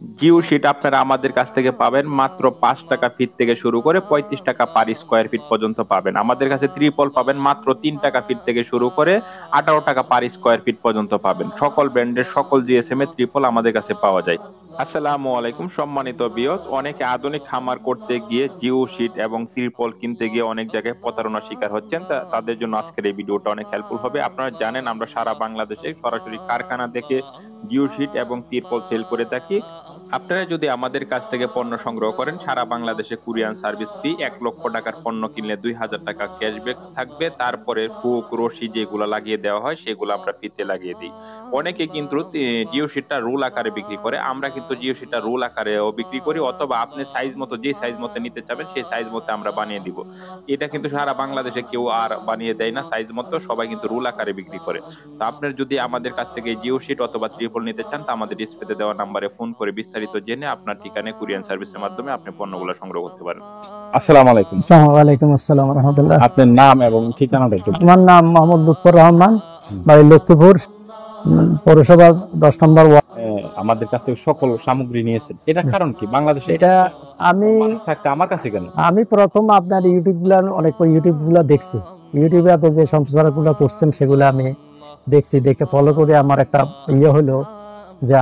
Jio sheet আপনারা আমাদের কাছ থেকে পাবেন মাত্র 5 টাকা ফিট থেকে শুরু করে 35 টাকা পার স্কোয়ার ফিট পর্যন্ত পাবেন। আমাদের কাছে ত্রিপল পাবেন মাত্র 3 টাকা ফিট থেকে শুরু করে 18 টাকা পার স্কোয়ার ফিট পর্যন্ত পাবেন। সকল ব্র্যান্ডের সকল জিএসএম এর ত্রিপল আমাদের কাছে পাওয়া যায়। আসসালামু আলাইকুম সম্মানিত ভিউয়ার্স, অনেকে আধুনিক খামার করতে গিয়ে জিও শিট এবং ত্রিপল কিনতে গিয়ে অনেক জায়গায় প্রতারণার শিকার হচ্ছেন। তাদের জন্য আজকের এই ভিডিওটা অনেক হেল্পফুল হবে। আপনারা জানেন আমরা সারা বাংলাদেশে সরাসরি কারখানা থেকে জিও শিট এবং ত্রিপল সেল করে থাকি। আপনারা যদি আমাদের কাছ থেকে পণ্য সংগ্রহ করেন, সারা বাংলাদেশে কুরিয়ান সার্ভিস ফ্রি। 1 লক্ষ টাকার পণ্য কিনলে 2000 টাকা ক্যাশব্যাক থাকবে। তারপরে হুক রশি যেগুলো লাগিয়ে দেওয়া হয় সেগুলো আমরা ফ্রিতে লাগিয়ে দিই। অনেকে কিন্তু জিও শিটটা রোল আকারে বিক্রি করে, আমরা কিন্তু জিও শিটটা রোল আকারেও বিক্রি করি, অথবা আপনি সাইজ মতো যে সাইজ মতো নিতে চাবেন সেই সাইজ মতো আমরা বানিয়ে দিব। এটা কিন্তু সারা বাংলাদেশে কেউ আর বানিয়ে দেয় না সাইজ মতো, সবাই কিন্তু রোল আকারে বিক্রি করে। তো আপনার যদি আমাদের কাছ থেকে জিও শিট অথবা ত্রিপল নিতে চান, তা আমাদের ডিসপ্লেতে দেওয়া নাম্বারে ফোন করে বিস্তারিত জেনে আপনার ঠিকানায় কুরিয়ান সার্ভিসের মাধ্যমে আপনি পণ্যগুলো সংগ্রহ করতে পারেন। আসসালামু আলাইকুম। ওয়ালাইকুম আসসালাম রহমতুল্লাহ। আপনার নাম এবং ঠিকানাটা একটু। আমার নাম মোহাম্মদ লুৎফর রহমান, বাড়ি লক্ষ্মীপুর, পৌরসভা 10 নম্বর ওয়ার্ড। আমাদের কাছ থেকে সকল সামগ্রী নিয়েছেন, এটা কারণ কি? বাংলাদেশে এটা আমি থাকতে আমার কাছে কেন? আমি প্রথম আপনার ইউটিউব গুলা দেখছি। ইউটিউবে আপনি যে সম্প্রচারগুলো করছেন সেগুলো আমি দেখছি, দেখে ফলো করে আমার একটা হলো যে